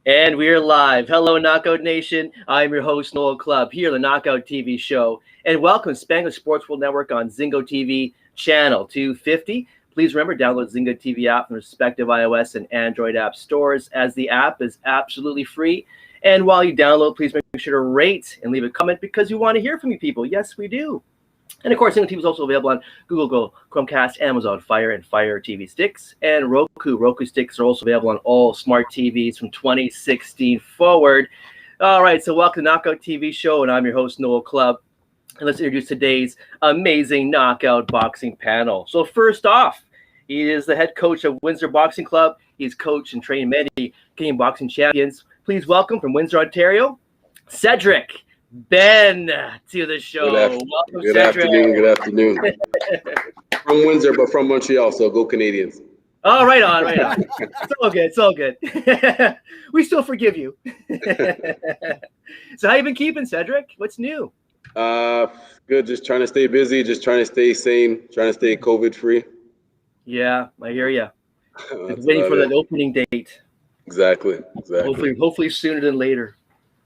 And we're live. Hello, Knockout Nation. I'm your host, Noel Clubb, here on the Knockout TV show. And welcome to Spanglish Sports World Network on Zingo TV, channel 250. Please remember, download Zingo TV app from respective iOS and Android app stores, as the app is absolutely free. And while you download, please make sure to rate and leave a comment because we want to hear from you people. Yes, we do. And of course, Zingo TV is also available on Google Go, Chromecast, Amazon Fire, and Fire TV sticks. And Roku. Roku sticks are also available on all smart TVs from 2016 forward. All right, so welcome to Knockout TV show, and I'm your host, Noel Clubb. And let's introduce today's amazing knockout boxing panel. So first off, he is the head coach of Windsor Boxing Club. He's coached and trained many Canadian boxing champions. Please welcome from Windsor, Ontario, Cedric Ben to the show. Welcome, Good Cedric. afternoon. From Windsor, but from Montreal, so go Canadians. Oh, right on. It's all good. We still forgive you. So how you been keeping, Cedric? What's new? Good. Just trying to stay busy, just trying to stay sane, trying to stay COVID free. Yeah, I hear you. Waiting for that opening date. Exactly. Hopefully sooner than later.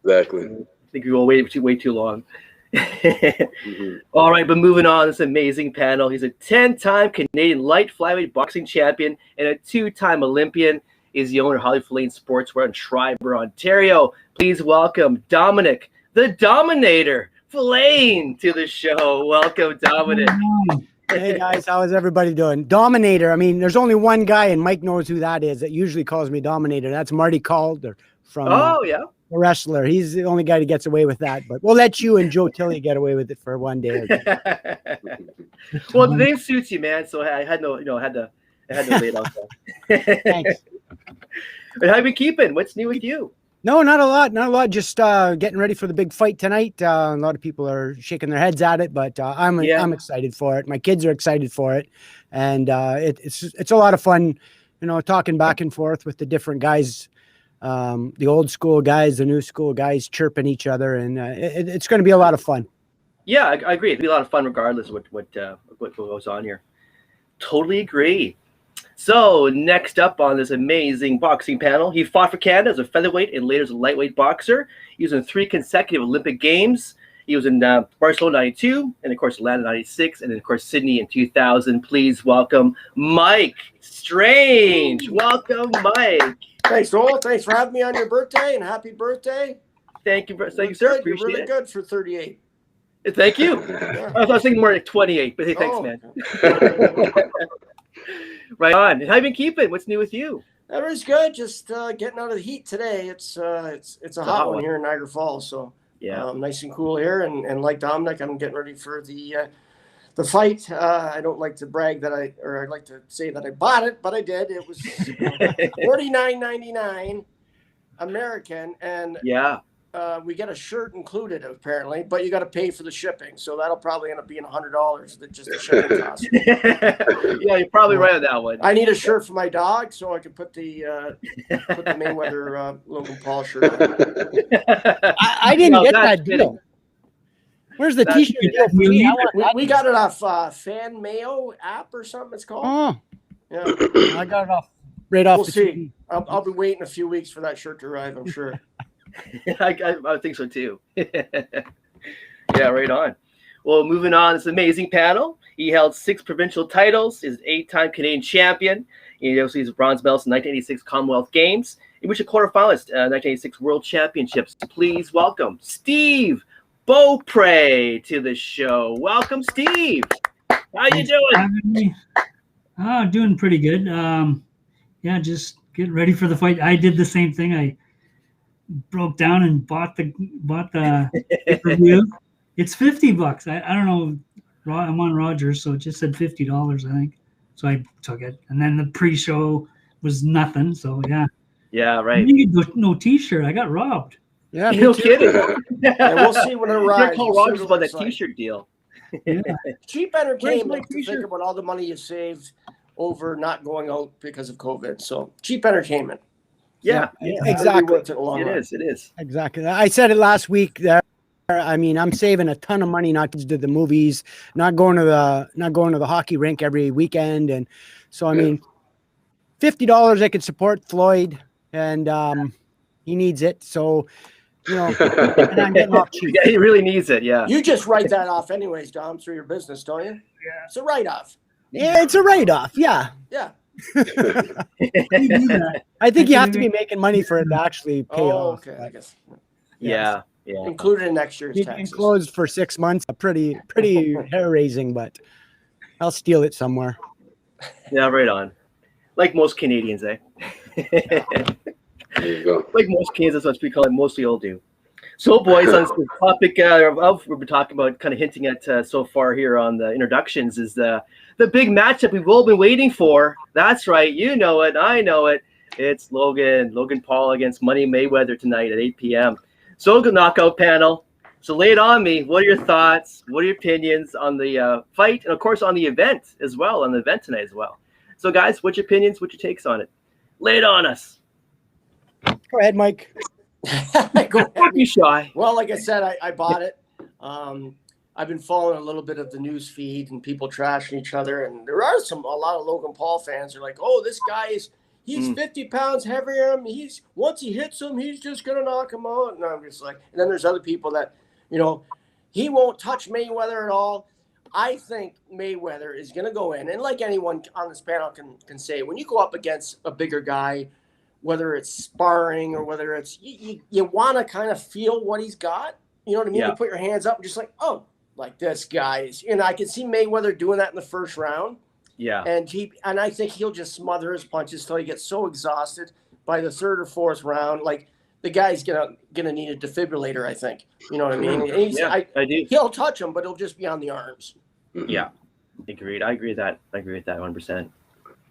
Exactly. I think we will wait too long. All right, but moving on, this amazing panel. He's a 10-time Canadian light flyweight boxing champion and a 2-time Olympian. He's the owner of Hollywood Lane Sportswear in Schreiber, Ontario. Please welcome Dominic, the Dominator, Flane, to the show. Welcome, Dominic. Hey guys, how is everybody doing? Dominator. I mean, there's only one guy, and Mike knows who that is, that usually calls me Dominator. That's Marty Calder from the wrestler. He's the only guy that gets away with that. But we'll let you and Joe Tilley get away with it for one day. Well, the name suits you, man. So I had to lay it off. Thanks. But how you been keeping? What's new with you? No, not a lot. Just getting ready for the big fight tonight. A lot of people are shaking their heads at it, but I'm excited for it. My kids are excited for it, and it's a lot of fun, talking back and forth with the different guys, the old school guys, the new school guys, chirping each other, and it's going to be a lot of fun. Yeah, I agree. It'll be a lot of fun regardless of what goes on here. Totally agree. So next up on this amazing boxing panel, he fought for Canada as a featherweight and later as a lightweight boxer. He was in 3 consecutive Olympic Games. He was in Barcelona 92, and of course Atlanta 96, and then of course Sydney in 2000. Please welcome Mike Strange. Welcome, Mike. Thanks, Noel. Thanks for having me on your birthday, and happy birthday. Thank you, sir. You're really good for 38. Thank you. I was thinking more like 28, but hey, thanks, man. Right on. How you been keeping? What's new with you? Everything's good. Just getting out of the heat today. It's a hot one here in Niagara Falls, so nice and cool here. And like Dominic, I'm getting ready for the fight. I don't like to brag I'd like to say that I bought it, but I did. It was $49.99 American, and we get a shirt included apparently, but you got to pay for the shipping, so that'll probably end up being $100. Just the shipping cost. Yeah, you're probably right on that one. I need a shirt for my dog, so I can put the Mayweather Logan Paul shirt on. I didn't get that deal. Where's the T-shirt deal for me? We got it off Fan Mayo app or something. It's called. Oh, yeah. I got it off the We'll see. TV. I'll be waiting a few weeks for that shirt to arrive, I'm sure. I think so too. Yeah, right on. Well, moving on, this amazing panel. He held 6 provincial titles, is 8-time Canadian champion. He also has bronze medals in 1986 Commonwealth Games. He reached a quarterfinalist 1986 World Championships. Please welcome Steve Beaupre to the show. Welcome, Steve. How you doing? Doing pretty good. Just getting ready for the fight. I did the same thing. I broke down and bought the review. It's $50. I don't know. I'm on Rogers, so it just said $50, I think. So I took it, and then the pre-show was nothing. So yeah, right. No T-shirt. I got robbed. Yeah, no kidding. We'll see when it arrives. Call Rogers about that T-shirt deal. Yeah. Cheap entertainment. To think about all the money you saved over not going out because of COVID. So cheap entertainment. Yeah, exactly. It is. Exactly. I said it last week there. I mean, I'm saving a ton of money not to do the movies, not going to the hockey rink every weekend, and so I mean, $50 I could support Floyd, and He needs it. So, and I'm getting off cheap. Yeah, he really needs it. Yeah. You just write that off anyways, Dom, through your business, don't you? Yeah. It's a write-off. Yeah, it's a write-off. Yeah. Yeah. I think you have to be making money for it to actually pay off. Okay, I guess. Yeah. Included in next year's taxes. Closed for 6 months. Pretty hair-raising, but I'll steal it somewhere. Yeah, right on. Like most Canadians, eh? There you go. Like most Canadians, that's what we call it. Mostly all do. So, boys, on the topic of we've been talking about, kind of hinting at so far here on the introductions, is the big matchup we've all been waiting for. That's right. You know it. I know it. It's Logan Paul against Money Mayweather tonight at 8 p.m. So, good knockout panel. So, lay it on me. What are your thoughts? What are your opinions on the fight? And, of course, on the event as well, on the event tonight as well. So, guys, what's your opinions? What's your takes on it? Lay it on us. Go ahead, Mike. Don't be shy. Well, like I said, I bought it. I've been following a little bit of the news feed and people trashing each other, and there are a lot of Logan Paul fans are like, "Oh, this guy he's 50 pounds heavier. Once he hits him, he's just gonna knock him out." And I'm just like, and then there's other people that, he won't touch Mayweather at all. I think Mayweather is gonna go in, and like anyone on this panel can say, when you go up against a bigger guy, whether it's sparring or whether it's you want to kind of feel what he's got. You know what I mean? Yeah. You put your hands up and just like, oh, like this guy is. I can see Mayweather doing that in the first round. Yeah. And I think he'll just smother his punches till he gets so exhausted by the third or fourth round. Like the guy's gonna need a defibrillator, I think. You know what I mean? I do. He'll touch him, but he'll just be on the arms. Yeah. Agreed. I agree with that 100%.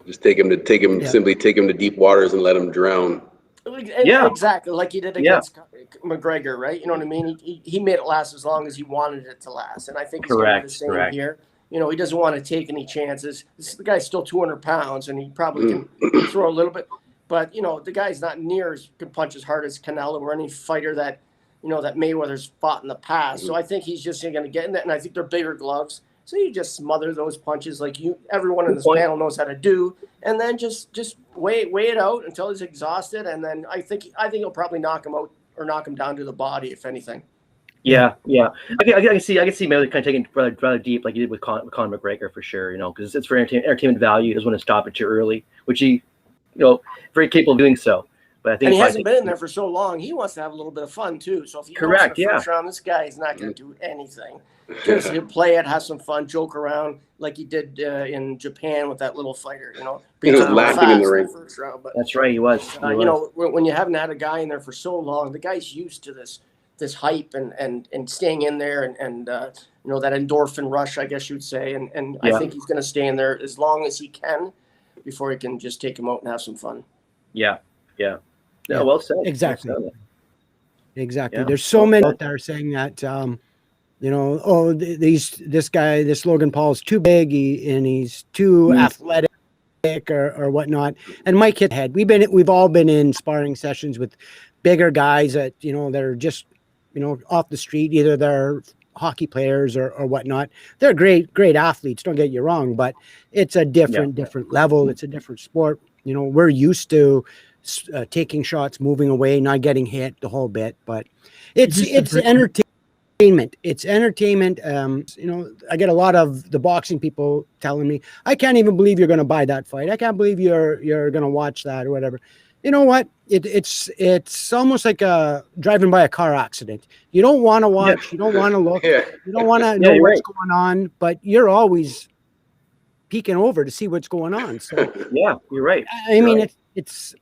Just simply take him to deep waters and let him drown. Yeah, exactly, like he did against McGregor, right? You know what I mean? He made it last as long as he wanted it to last, and I think he's going to do the same here. He doesn't want to take any chances. The guy's still 200 pounds, and he probably can throw a little bit, but the guy's not near as can punch as hard as Canelo or any fighter that that Mayweather's fought in the past. So I think he's just going to get in that, and I think they're bigger gloves. So you just smother those punches like everyone in this panel knows how to do, and then just weigh it out until he's exhausted, and then I think he'll probably knock him out or knock him down to the body, if anything. Yeah. I can see Mayweather kind of taking rather deep, like he did with Conor McGregor for sure. Because it's for entertainment value. He doesn't want to stop it too early, which he, very capable of doing so. But I think he hasn't been in there for so long. He wants to have a little bit of fun too. So if he goes to the first round, this guy is not going to do anything. Just he'll play it, have some fun, joke around like he did in Japan with that little fighter. He was laughing in the ring. First round, but, that's right, he was. When you haven't had a guy in there for so long, the guy's used to this hype and staying in there and that endorphin rush, I guess you'd say. And I think he's going to stay in there as long as he can before he can just take him out and have some fun. Yeah. No, well said. Exactly. Well said. Exactly. Yeah. There's so many out there saying that, this Logan Paul's too big and he's too athletic or whatnot. And Mike hit head. We've all been in sparring sessions with bigger guys that, they're just, off the street. Either they're hockey players or whatnot. They're great athletes. Don't get you wrong, but it's a different level. It's a different sport. We're used to taking shots, moving away, not getting hit the whole bit, but it's entertainment. It's entertainment. I get a lot of the boxing people telling me, I can't even believe you're going to buy that fight. I can't believe you're going to watch that or whatever. You know what? It's almost like driving by a car accident. You don't want to watch. You don't want to look. You don't want to know what's going on, but you're always peeking over to see what's going on. So yeah, you're right. I mean, it's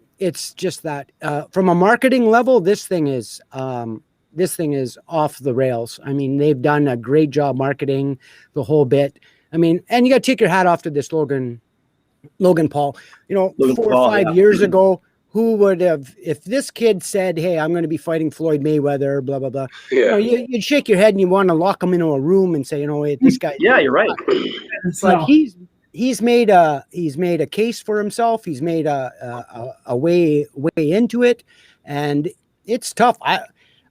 just that from a marketing level, this thing is off the rails. I mean, they've done a great job marketing the whole bit. I mean, and you got to take your hat off to this Logan Paul. 4 or 5 years ago, who would have, if this kid said, "Hey, I'm going to be fighting Floyd Mayweather," blah blah blah. Yeah. You'd shake your head and you want to lock him into a room and say, this guy. Yeah, you're right. But he's made a case for himself. He's made a way into it, and it's tough.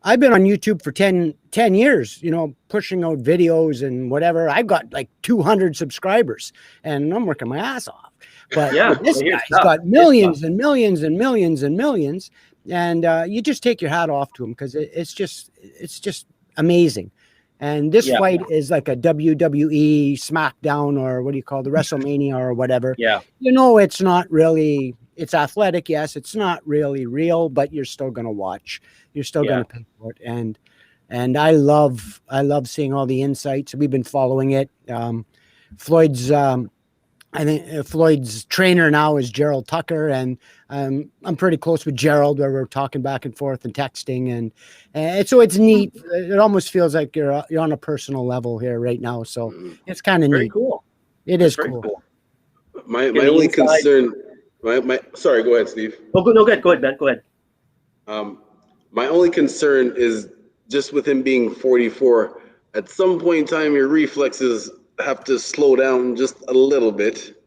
I've been on YouTube for 10 years, pushing out videos and whatever. I've got like 200 subscribers and I'm working my ass off. But this guy's got millions and millions and millions and millions, and you just take your hat off to him because it's just amazing. And this fight is like a WWE SmackDown, or what do you call the WrestleMania or whatever. Yeah. It's not really, it's athletic. Yes. It's not really real, but you're still going to watch. You're still going to pay for it. And I love seeing all the insights. We've been following it. Floyd's, I think Floyd's trainer now is Gerald Tucker, and I'm pretty close with Gerald, where we're talking back and forth and texting, and so it's neat. It almost feels like you're on a personal level here right now, so it's kind of neat. Very cool. It is cool. My only concern. Sorry, go ahead, Steve. Oh, no, go ahead, Ben. Go ahead. My only concern is just with him being 44. At some point in time, your reflexes have to slow down just a little bit.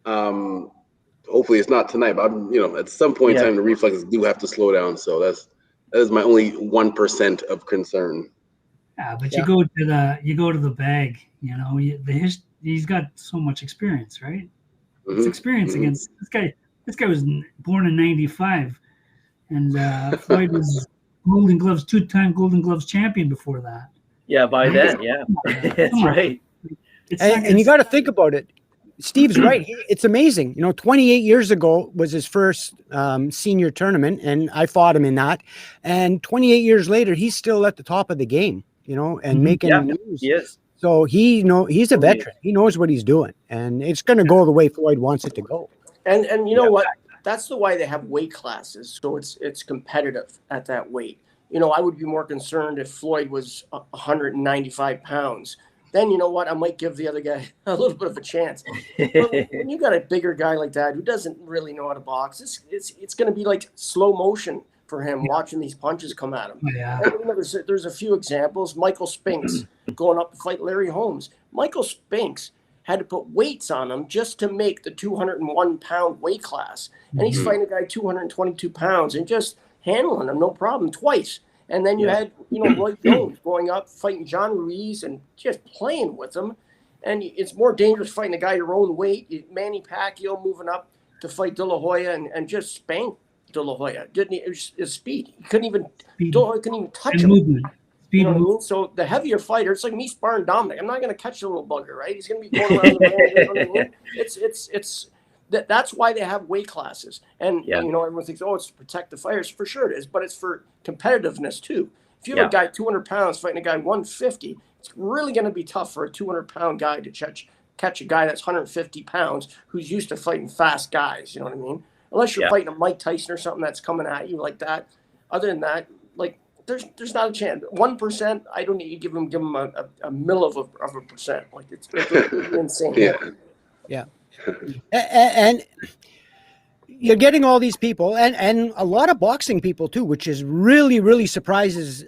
Hopefully it's not tonight, but at some point in time the reflexes do have to slow down. So that is my only 1% of concern. Yeah, but you go to the bag. He's got so much experience, right? It's experience against this guy. This guy was born in '95, and Floyd was Golden Gloves, 2-time Golden Gloves champion before that. Yeah, by then, that's right. And you got to think about it. Steve's right. It's amazing. 28 years ago was his first senior tournament, and I fought him in that. And 28 years later, he's still at the top of the game, and making news. He is. So he's a veteran. He knows what he's doing, and it's going to go the way Floyd wants it to go. And you know what? That's the why they have weight classes, so it's competitive at that weight. I would be more concerned if Floyd was 195 pounds. Then you know what? I might give the other guy a little bit of a chance. But when you got a bigger guy like that who doesn't really know how to box, it's going to be like slow motion for him watching these punches come at him. Yeah. And, there's a few examples. Michael Spence going up to fight Larry Holmes. Michael Spence had to put weights on him just to make the 201-pound weight class, and he's fighting a guy 222 pounds and just handling him no problem twice. And then you had, Roy Jones going up, fighting John Ruiz and just playing with him. And it's more dangerous fighting a guy your own weight. Manny Pacquiao moving up to fight De La Hoya and just spank De La Hoya. Didn't he? It was his speed. He couldn't even, De La Hoya couldn't even touch him. Movement. You know what I mean? So the heavier fighter, it's like me sparring Dominic. I'm not going to catch the little bugger, right? He's going to be going around the ring. You know what I mean? That's why they have weight classes. And, everyone thinks, it's to protect the fighters. For sure it is, but it's for competitiveness too. If you have a guy 200 pounds fighting a guy 150, it's really going to be tough for a 200-pound guy to catch a guy that's 150 pounds who's used to fighting fast guys. You know what I mean? Unless you're fighting a Mike Tyson or something that's coming at you like that. Other than that, there's not a chance. 1%, I don't need to give him a mill of a percent. Like it's insane. Yeah. And you're getting all these people and a lot of boxing people too, which is really, really surprises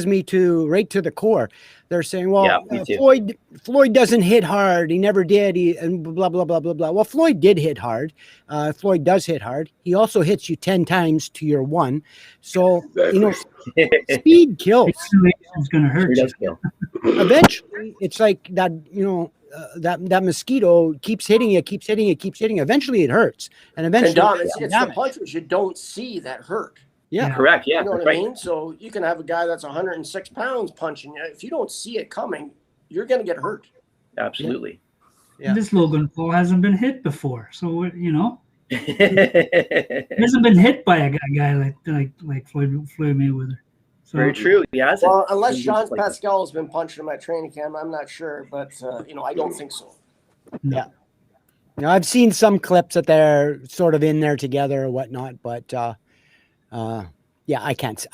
me right to the core. They're saying, well, Floyd doesn't hit hard. He never did. And blah, blah, blah, blah, blah. Well, Floyd did hit hard. Floyd does hit hard. He also hits you 10 times to your 1. So, speed kills. It's going to hurt you. Eventually, it's like that, that mosquito keeps hitting you. Eventually it hurts. And eventually it's the punches you don't see that hurt. Yeah. Correct. Yeah. You know what I mean? So you can have a guy that's 106 pounds punching you. If you don't see it coming, you're going to get hurt. Absolutely. Yeah. This Logan Paul hasn't been hit before. So, he hasn't been hit by a guy like Floyd Mayweather. So, very true. Yeah. Well, unless Jean Pascal has been punching him at training camp, I'm not sure. But, I don't think so. Yeah. I've seen some clips that they're sort of in there together or whatnot, but I can't.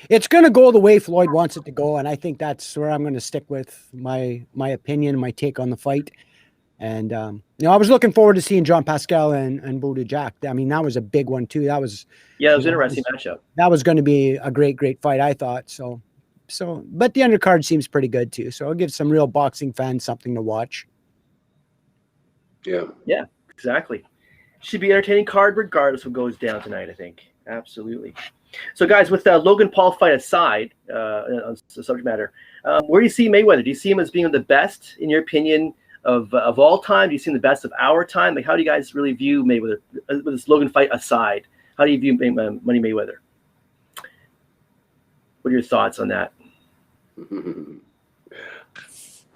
It's going to go the way Floyd wants it to go, and I think that's where I'm going to stick with my opinion, my take on the fight. And I was looking forward to seeing Jean Pascal and Bodie Jack. I mean, that was a big one too. That was it was an interesting matchup. That was going to be a great fight, I thought. So, but the undercard seems pretty good too. So I'll give some real boxing fans something to watch. Yeah, exactly. Should be entertaining card regardless of what goes down tonight, I think. Absolutely. So, guys, with the Logan Paul fight aside, on the subject matter, where do you see Mayweather? Do you see him as being the best, in your opinion, of all time? Do you see him the best of our time? Like, how do you guys really view Mayweather with this Logan fight aside? How do you view Money Mayweather? What are your thoughts on that?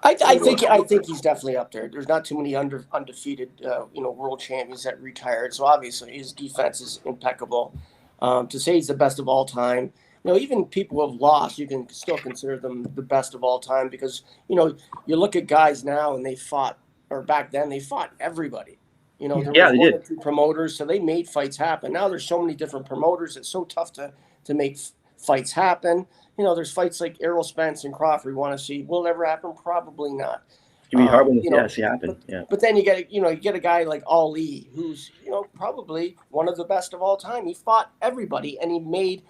I think he's definitely up there. There's not too many undefeated world champions that retired. So obviously his defense is impeccable. To say he's the best of all time, even people who have lost, you can still consider them the best of all time because you look at guys now and they fought, or back then they fought everybody. There was one or two promoters, so they made fights happen. Now there's so many different promoters; it's so tough to make fights happen. There's fights like Errol Spence and Crawford. We want to see will never happen, probably not. It's gonna be hard when it see happen. But then you get a guy like Ali, who's probably one of the best of all time. He fought everybody, and he made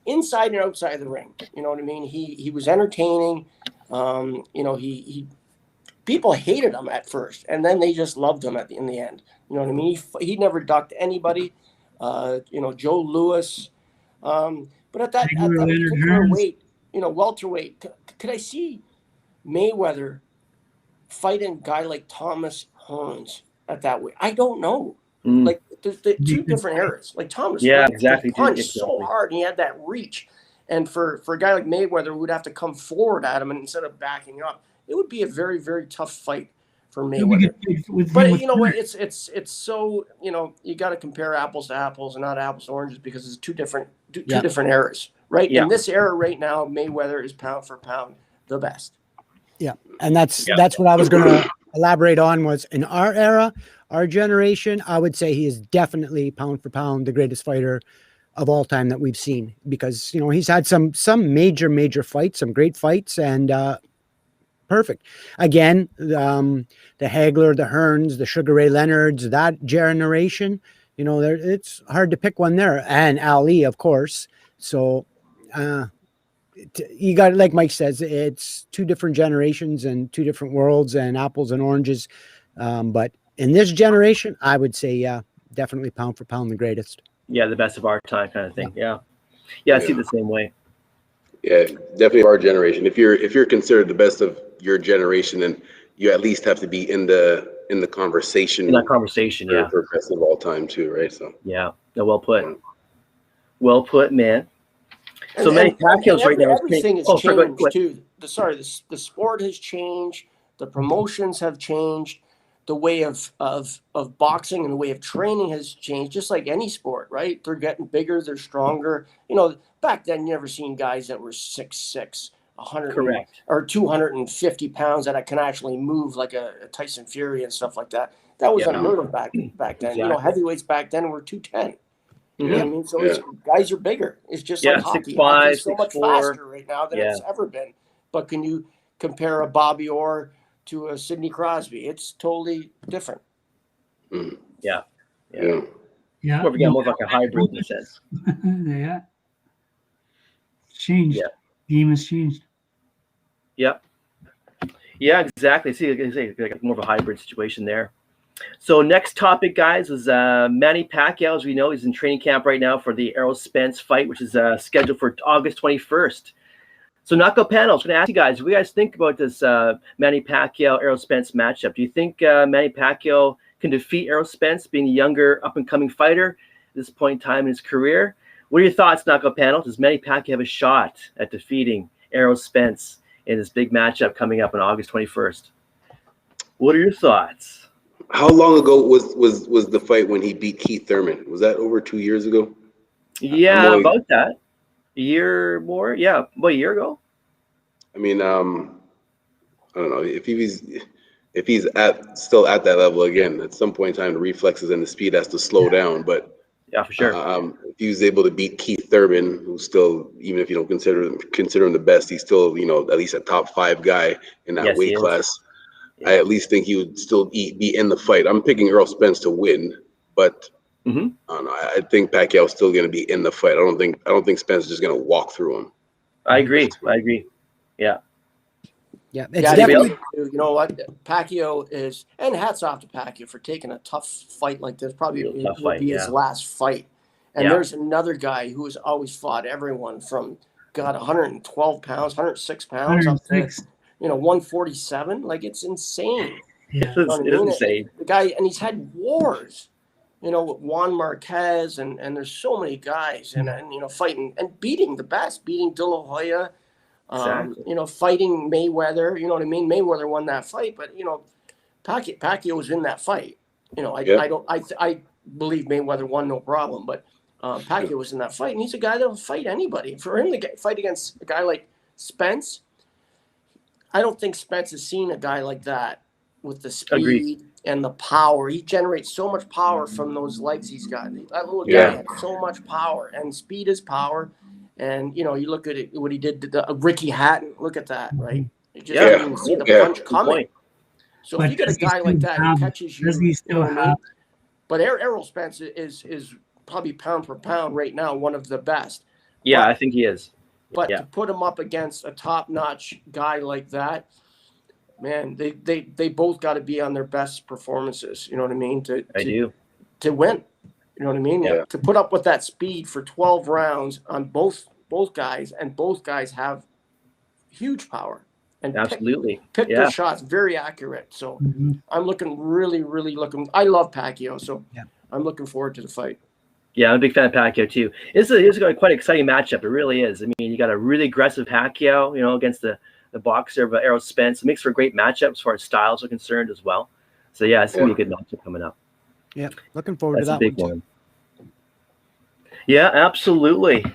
inside and outside the ring. You know what I mean? He was entertaining. He people hated him at first, and then they just loved him in the end. You know what I mean? He never ducked anybody. Joe Louis. But at that particular weight, welterweight, could I see Mayweather fighting a guy like Thomas Hearns at that weight? I don't know. Like there's the two different eras. Like Thomas, exactly, punched so hard and he had that reach. And for a guy like Mayweather who would have to come forward at him and instead of backing up, it would be a very, very tough fight for Mayweather. But you know what? It's so you got to compare apples to apples and not apples to oranges because it's two different eras, right? In this era right now, Mayweather is pound for pound the best. Yeah, and that's what I was going to elaborate on. Was in our era, our generation, I would say he is definitely pound for pound the greatest fighter of all time that we've seen because he's had some major fights, some great fights, and perfect. Again, the Hagler, the Hearns, the Sugar Ray Leonards, that generation, it's hard to pick one there. And Ali, of course. So you got, like Mike says, it's two different generations and two different worlds and apples and oranges. But in this generation, I would say, definitely pound for pound the greatest. Yeah, the best of our time kind of thing. Yeah, I see it the same way. Yeah, definitely our generation. If you're considered the best of your generation, then you at least have to be in the conversation. In that conversation, for best of all time too, right? So well put. Well put, man. So many Pacquiaos right now. Everything has changed too. The sport has changed. The promotions have changed. The way of boxing and the way of training has changed, just like any sport, right? They're getting bigger, they're stronger. Back then, you never seen guys that were 6'6", 100 or 250 pounds that can actually move like a Tyson Fury and stuff like that. That was unheard of back then. Exactly. Heavyweights back then were 210. You know what I mean? So guys are bigger. It's just like hockey. 6'5", it's so much faster right now than it's ever been. But can you compare a Bobby Orr to a Sidney Crosby? It's totally different. Yeah. More like a hybrid in a sense. Yeah. Changed. Yeah. Game has changed. Yep. Yeah, exactly. See, like more of a hybrid situation there. So next topic, guys, is Manny Pacquiao. As we know, he's in training camp right now for the Errol Spence fight, which is scheduled for August 21st. So knockout panel, I was going to ask you guys, what do you guys think about this Manny Pacquiao Errol Spence matchup? Do you think Manny Pacquiao can defeat Errol Spence, being a younger up-and-coming fighter at this point in time in his career? What are your thoughts, knockout panel? Does Manny Pacquiao have a shot at defeating Errol Spence in this big matchup coming up on August 21st? What are your thoughts? How long ago was the fight when he beat Keith Thurman? Was that over 2 years ago? Yeah, about that. A year more? Yeah, about a year ago. I mean, I don't know if he's still at that level again. At some point in time, the reflexes and the speed has to slow down. But yeah, for sure. If he was able to beat Keith Thurman, who's still, even if you don't consider him the best, he's still at least a top 5 guy in that weight class. Yeah. I at least think he would still be in the fight. I'm picking Errol Spence to win, but I don't know. I think Pacquiao's still going to be in the fight. I don't think Spence is just going to walk through him. I agree. Yeah. Yeah. It's definitely. You know what? Pacquiao is, and hats off to Pacquiao for taking a tough fight like this. Probably would be his last fight. And there's another guy who has always fought everyone from 112 pounds, 106 pounds, 106. Up to 147. Like, it's insane. Yeah. It is insane. The guy, and he's had wars. you know, with Juan Marquez, and there's so many guys, and you know, fighting and beating the best, beating De La Hoya, you know, fighting Mayweather. You know what I mean? Mayweather won that fight, but you know, Pacquiao was in that fight. You know, I believe Mayweather won no problem, but Pacquiao was in that fight, and he's a guy that'll fight anybody. For him to fight against a guy like Spence, I don't think Spence has seen a guy like that with the speed and the power. He generates so much power from those legs he's got. That little guy has so much power, and speed is power. And, you know, you look at it, what he did to Ricky Hatton. Look at that, right? You just didn't even see the punch coming. So if you get a guy like that who catches you, you know what I mean? But Errol Spence is probably pound for pound right now one of the best. Yeah, I think he is. But to put him up against a top-notch guy like that, man, they both got to be on their best performances. You know what I mean? To win. You know what I mean? Yeah. To put up with that speed for 12 rounds on both guys, and both guys have huge power and absolutely pick their shots very accurate. So I'm looking really looking. I love Pacquiao, so I'm looking forward to the fight. Yeah, I'm a big fan of Pacquiao too. It's quite an exciting matchup. It really is. I mean, you got a really aggressive Pacquiao, you know, against the boxer of Errol Spence. It makes for a great matchup as far as styles are concerned as well. So yeah, it's gonna be a good matchup coming up. Yeah, looking forward to that big one. Yeah, absolutely.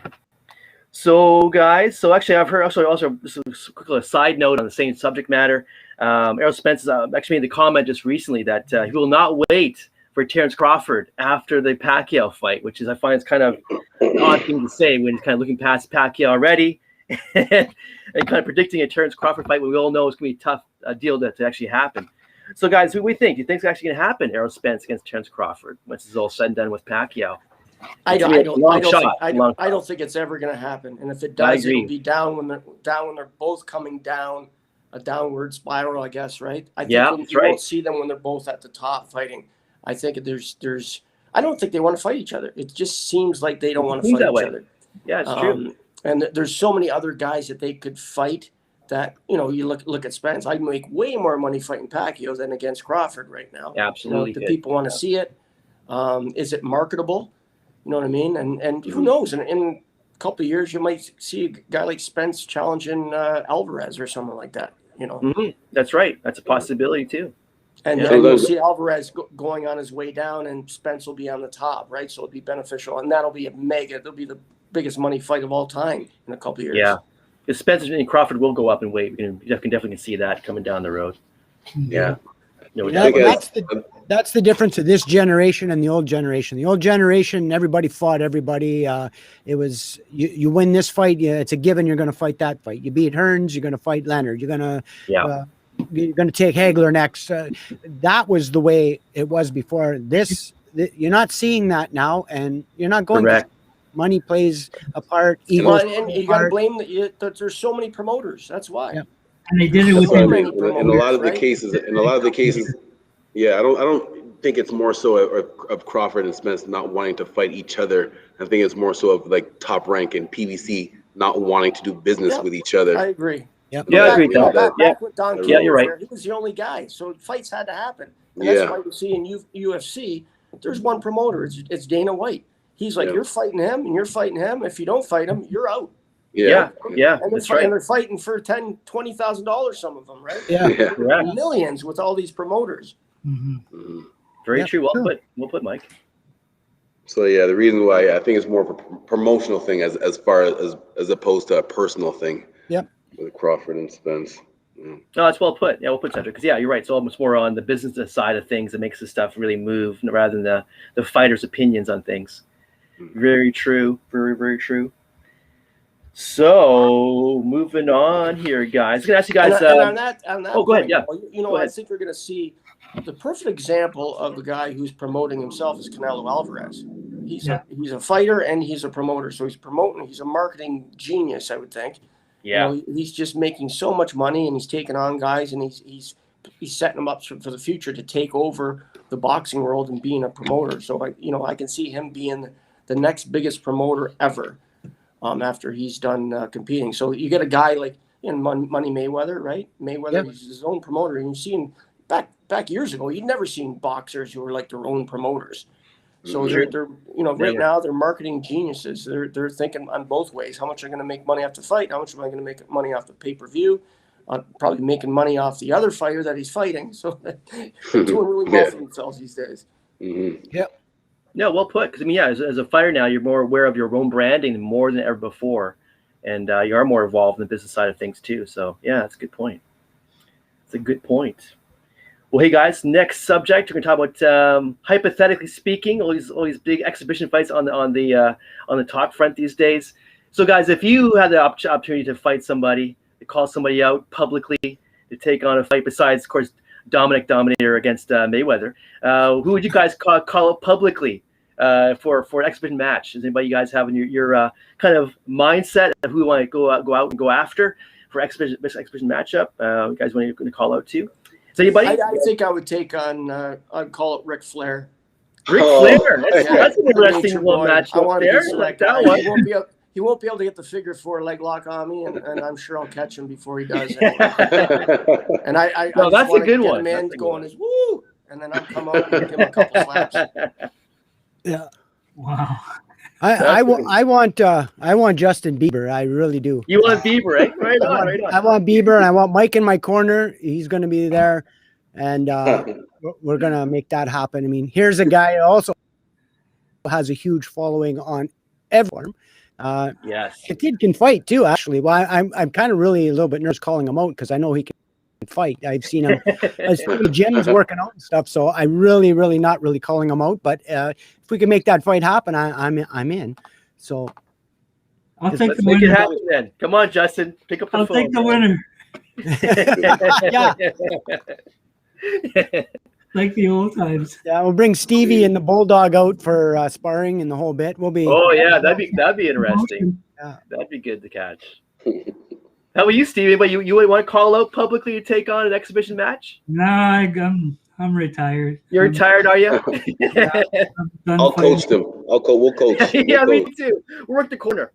So guys, actually I've heard also just a quick side note on the same subject matter. Errol Spence actually made the comment just recently that he will not wait for Terence Crawford after the Pacquiao fight, which is, I find, it's kind of an odd thing to say when he's kind of looking past Pacquiao already and kind of predicting a Terence Crawford fight when we all know it's going to be a tough deal to actually happen. So guys, what do we think? Do you think it's actually going to happen, Errol Spence against Terence Crawford, once it's all said and done with Pacquiao? I don't think it's ever going to happen. And if it does, it'll be down when they're both coming down a downward spiral, I guess, right? I think you won't see them when they're both at the top fighting. I think I don't think they want to fight each other. It just seems like they don't want to fight each other. Yeah, it's true. And there's so many other guys that they could fight that, you know, you look at Spence. I'd make way more money fighting Pacquiao than against Crawford right now. Absolutely. You know, the people want to see it. Is it marketable? You know what I mean? And who knows? In a couple of years, you might see a guy like Spence challenging Alvarez or something like that. You know, that's right. That's a possibility too. And then you'll see Alvarez going on his way down, and Spence will be on the top, right? So it'll be beneficial, and that'll be it'll be the biggest money fight of all time in a couple of years. Yeah, because Spence and Crawford will go up in weight. You can definitely see that coming down the road. Yeah. That's the difference of this generation and the old generation. The old generation, everybody fought everybody. It was you win this fight, it's a given. You're going to fight that fight. You beat Hearns, you're going to fight Leonard. You're going to take Hagler next. That was the way it was before. You're not seeing that now, and you're not going. Correct. Money plays a part. And you got to blame that there's so many promoters. That's why. Yeah. And they did it with in a lot of the cases. In a lot of the cases, I don't think it's more so of Crawford and Spence not wanting to fight each other. I think it's more so of like Top Rank and PBC not wanting to do business with each other. I agree. Yep. Yeah, I agree. Back with Don King, you're right. He was the only guy, so fights had to happen. And that's why you see in UFC, there's one promoter. It's Dana White. He's like, you're fighting him, and you're fighting him. If you don't fight him, you're out. Yeah. And they're fighting for $10,000, $20,000, some of them, right? Yeah. Millions with all these promoters. Very true. Well put, Mike. So the reason why I think it's more of a promotional thing as far as opposed to a personal thing. Yep. With Crawford and Spence. No, that's well put. Yeah, well put, Cedric. Because you're right. It's almost more on the business side of things that makes this stuff really move, rather than the fighters' opinions on things. Very true. Very, very true. So moving on here, guys. I'm gonna ask you guys. On that go ahead. Yeah. I think we're gonna see the perfect example of a guy who's promoting himself is Canelo Alvarez. He's a fighter and he's a promoter. So he's promoting. He's a marketing genius, I would think. Yeah. He's just making so much money, and he's taking on guys, and he's setting them up for the future to take over the boxing world and being a promoter. So I can see him being the next biggest promoter ever. After he's done competing. So you get a guy like Money Mayweather, right? Mayweather, he's his own promoter. And you've seen back years ago, you'd never seen boxers who were like their own promoters. So they're right now they're marketing geniuses. They're thinking on both ways. How much are going to make money off the fight? How much am I going to make money off the pay-per-view? Probably making money off the other fighter that he's fighting. So they're doing really well for themselves these days. Mm-hmm. Yep. Yeah, well put. Because I mean, yeah, as a fighter now, you're more aware of your own branding more than ever before, and you are more involved in the business side of things too. So yeah, that's a good point. It's a good point. Well, hey guys, next subject we're going to talk about hypothetically speaking, all these big exhibition fights on the top front these days. So guys, if you had the opportunity to fight somebody, to call somebody out publicly, to take on a fight, besides of course Dominic Dominator against Mayweather, who would you guys call out publicly for an exhibition match? Does anybody you guys have in your kind of mindset of who you want to go out and go after for exhibition matchup? You guys want to call out too? Is anybody? I think I would take on. I'd call it Ric Flair. Ric Flair. That's an interesting little matchup there. Like that one. He won't be able to get the figure 4 leg lock on me, and I'm sure I'll catch him before he does. And I that's a good one. Man going is woo, and then I'll come out and give him a couple slaps. Yeah. Wow. I want Justin Bieber. I really do. You want Bieber, right? Right on. I want Bieber, and I want Mike in my corner. He's going to be there, and we're going to make that happen. I mean, here's a guy who also has a huge following on every form. Yes, the kid can fight too. Actually, well, I'm kind of really a little bit nervous calling him out because I know he can fight. I've seen him at gyms working out and stuff. So I really not really calling him out. But if we can make that fight happen, I'm in. So I'll take the make winner. it happen then. Come on, Justin, pick up the phone. I'll take the winner. Yeah. Like the old times. Yeah, we'll bring Stevie and the Bulldog out for sparring and the whole bit. We'll be. Oh yeah, that'd be interesting. Yeah. That'd be good to catch. How about you, Stevie? But you would want to call out publicly to take on an exhibition match? No, I'm retired. You're retired, are you? I'll coach them. We'll coach. Yeah, me too. We'll work the corner.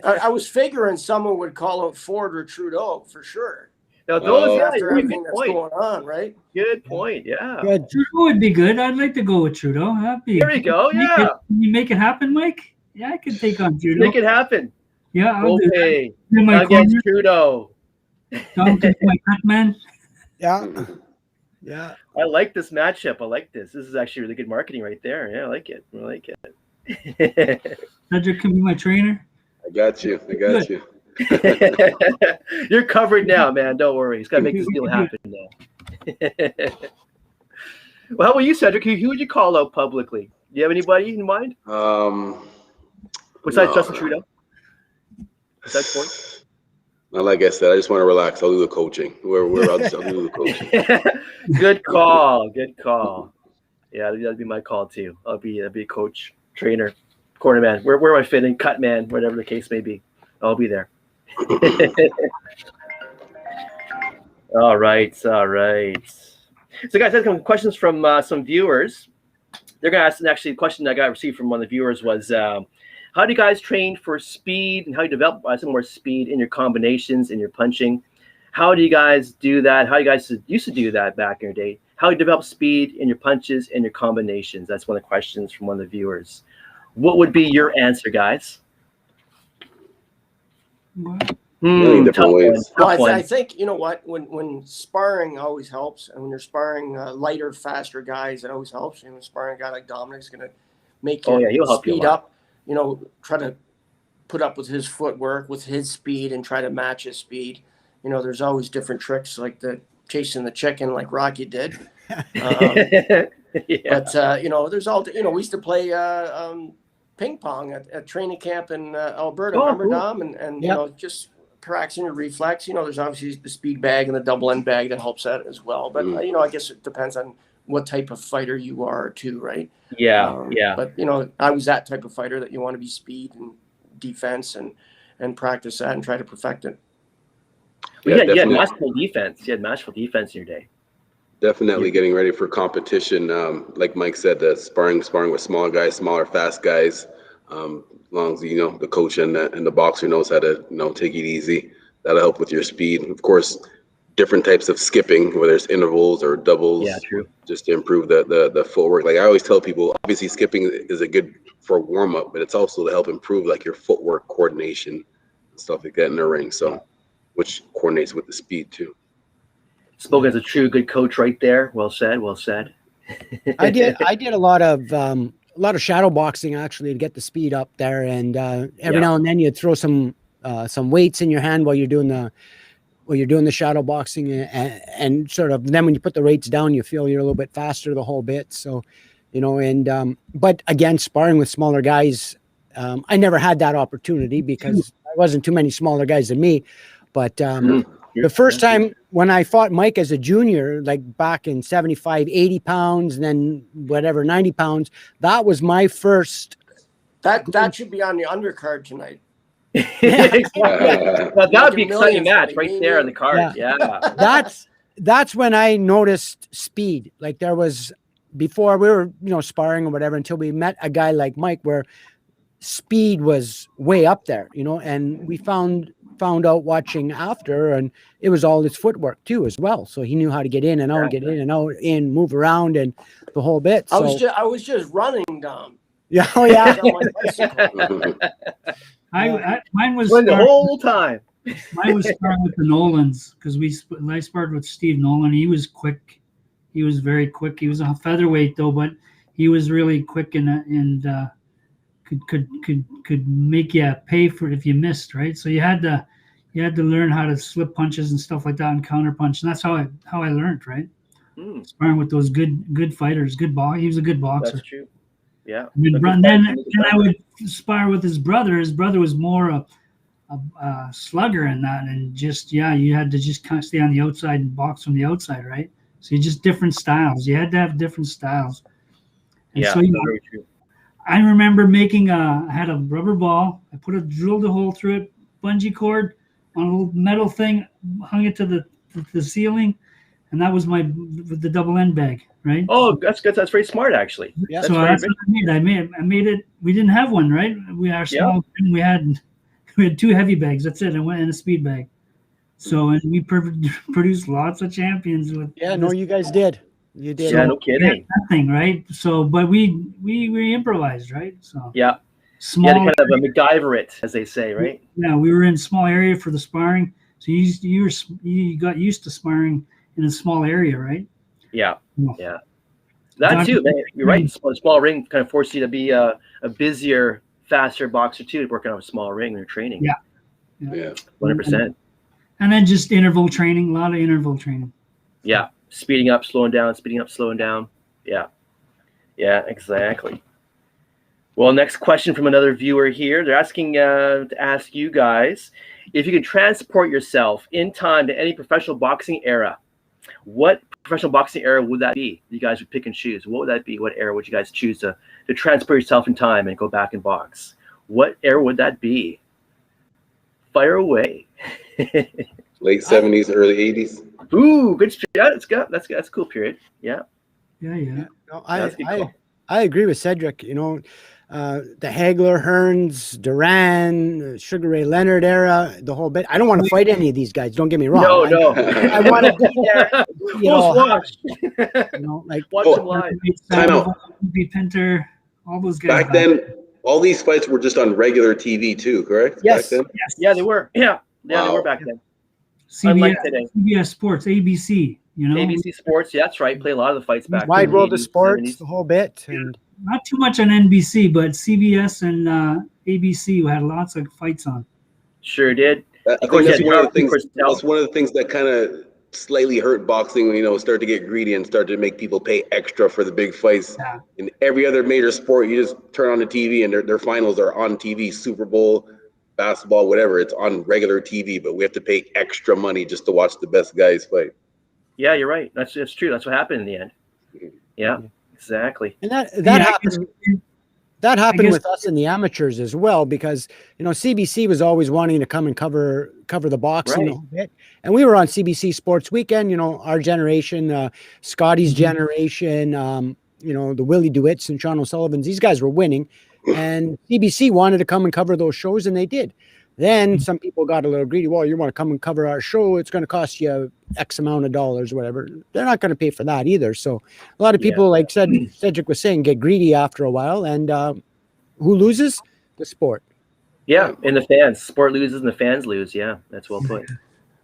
I was figuring someone would call out Ford or Trudeau for sure. Now those after everything that's going on, right? Good point. Yeah. Good. Trudeau would be good. I'd like to go with Trudeau. There we go. Yeah. Can you make it happen, Mike? Yeah, I can take on Trudeau. Make it happen. Yeah, I'll okay. do my Against Trudeau. Tom can be my cut man. Yeah. Yeah. I like this matchup. I like this. This is actually really good marketing right there. Yeah, I like it. Cedric can be my trainer. I got you. You're covered now, man. Don't worry. He's got to make this deal happen now. Well, how about you, Cedric? Who would you call out publicly? Do you have anybody in mind? Besides Justin Trudeau? Besides point? Like I said, I just want to relax. I'll do the coaching. I'll do the coaching. Good call. Yeah, that'd be my call too. I'll be a coach, trainer, corner man. Where am I fitting? Cut man, whatever the case may be. I'll be there. All right. So guys, I have some questions from some viewers. They're going to ask, actually, a question I got received from one of the viewers was, how do you guys train for speed and how you develop some more speed in your combinations, in your punching? How do you guys do that? How you guys used to do that back in your day? How you develop speed in your punches and your combinations? That's one of the questions from one of the viewers. What would be your answer, guys? Different ways. Well, I think, you know what, when sparring always helps, and when you're sparring lighter, faster guys, it always helps. You know, sparring a guy like Dominic's going to make you speed up. You know, try to put up with his footwork, with his speed, and try to match his speed. You know, there's always different tricks like the chasing the chicken, like Rocky did. But you know, there's all. You know, we used to play ping pong at training camp in Alberta. Remember, cool. Dom? And you know, just practicing your reflex. You know, there's obviously the speed bag and the double end bag that helps that as well. But you know, I guess it depends on what type of fighter you are too, right? Yeah. But you know, I was that type of fighter that you want to be speed and defense and practice that and try to perfect it. You had masterful defense. You had masterful defense in your day. Definitely getting ready for competition. Like Mike said, the sparring with small guys, smaller, fast guys. As long as you know the coach and the boxer knows how to take it easy. That'll help with your speed. Of course, different types of skipping, whether it's intervals or doubles. Yeah, true. Just to improve the footwork. Like I always tell people, obviously skipping is a good for warm up, but it's also to help improve like your footwork coordination and stuff like that in the ring. So, which coordinates with the speed too. Spoke as a true good coach right there. Well said. Well said. I did a lot of shadow boxing actually to get the speed up there, and every now and then you'd throw some weights in your hand while you're doing the shadow boxing, and sort of then when you put the weights down, you feel you're a little bit faster the whole bit. So, and but again, sparring with smaller guys, I never had that opportunity because there wasn't too many smaller guys than me. But the first time when I fought Mike as a junior, like back in 75, 80 pounds, and then whatever, 90 pounds, that was my first. That should be on the undercard tonight. Exactly. Well, that would be an exciting match right there on the card. Yeah. That's when I noticed speed. Like there was, before we were, sparring or whatever, until we met a guy like Mike where speed was way up there, and we found out watching after, and it was all his footwork too as well. So he knew how to get in and out, get in and out, move around, and the whole bit. So I was just running down. Yeah, oh yeah. Mine was the whole time. Mine was sparring with the Nolans because I sparred with Steve Nolan. He was quick. He was very quick. He was a featherweight though, but he was really quick and could make you pay for it if you missed, right? So you had to learn how to slip punches and stuff like that and counter punch, and that's how I learned, right? Sparring with those good fighters, he was a good boxer. That's true. Yeah. And then I would spar with his brother. His brother was more a slugger in that, and just you had to just kind of stay on the outside and box from the outside, right? So you just different styles. You had to have different styles. And so very true. I remember I had a rubber ball. I drilled a hole through it, bungee cord on a little metal thing, hung it to the ceiling, and that was the double end bag, right? Oh, that's good. That's very smart, actually. Yeah. So that's what I made. I made it. We didn't have one, right? We are small. We had 2 heavy bags. That's it. And went in a speed bag. So and we produced lots of champions with. Yeah, no, you guys did. You did. Yeah, no kidding. Nothing, right? So, but we improvised, right? So yeah, small. Yeah, kind of a MacGyver it, as they say, right? Yeah, we were in a small area for the sparring, so you got used to sparring in a small area, right? Yeah, yeah. That too, man, you're right. A small ring kind of forces you to be a busier, faster boxer too, working on a small ring when you're training. Yeah, 100%. And then just interval training, a lot of interval training. Yeah. Speeding up, slowing down, speeding up, slowing down. Yeah. Yeah, exactly. Well, next question from another viewer here. They're asking to ask you guys, if you could transport yourself in time to any professional boxing era, what professional boxing era would that be? You guys would pick and choose. What would that be? What era would you guys choose to transport yourself in time and go back and box? What era would that be? Fire away. Late 70s, early 80s. Ooh, good. Yeah, that's a cool period. Yeah. No, I agree with Cedric. The Hagler, Hearns, Duran, Sugar Ray Leonard era, the whole bit. I don't want to fight any of these guys. Don't get me wrong. No. I want to be there. Watch them live. Time out. Pinter, all those guys. Back then, all these fights were just on regular TV too, correct? Yes. Back then? Yes. Yeah, they were. Yeah, they were back then. CBS Sports, ABC, ABC Sports, yeah, that's right. Play a lot of the fights back. Wide World of Sports, 70s. The whole bit. And not too much on NBC, but CBS and ABC had lots of fights on. Sure did. I think that's one of the things that kind of slightly hurt boxing when, start to get greedy and start to make people pay extra for the big fights. Yeah. In every other major sport, you just turn on the TV and their finals are on TV, Super Bowl, basketball, whatever, it's on regular TV, but we have to pay extra money just to watch the best guys fight. Yeah, you're right. That's true. That's what happened in the end. Yeah, exactly. And that happened with us in the amateurs as well, because CBC was always wanting to come and cover the boxing a bit, and we were on CBC Sports Weekend. Our generation, Scotty's generation, the Willie DeWitts and Sean O'Sullivans. These guys were winning. And CBC wanted to come and cover those shows, and they did. Then some people got a little greedy. Well, you want to come and cover our show, it's going to cost you X amount of dollars, whatever. They're not going to pay for that either. So a lot of people, like Cedric was saying, get greedy after a while. And who loses? The sport. Yeah, and the fans. Sport loses and the fans lose. Yeah, that's well put.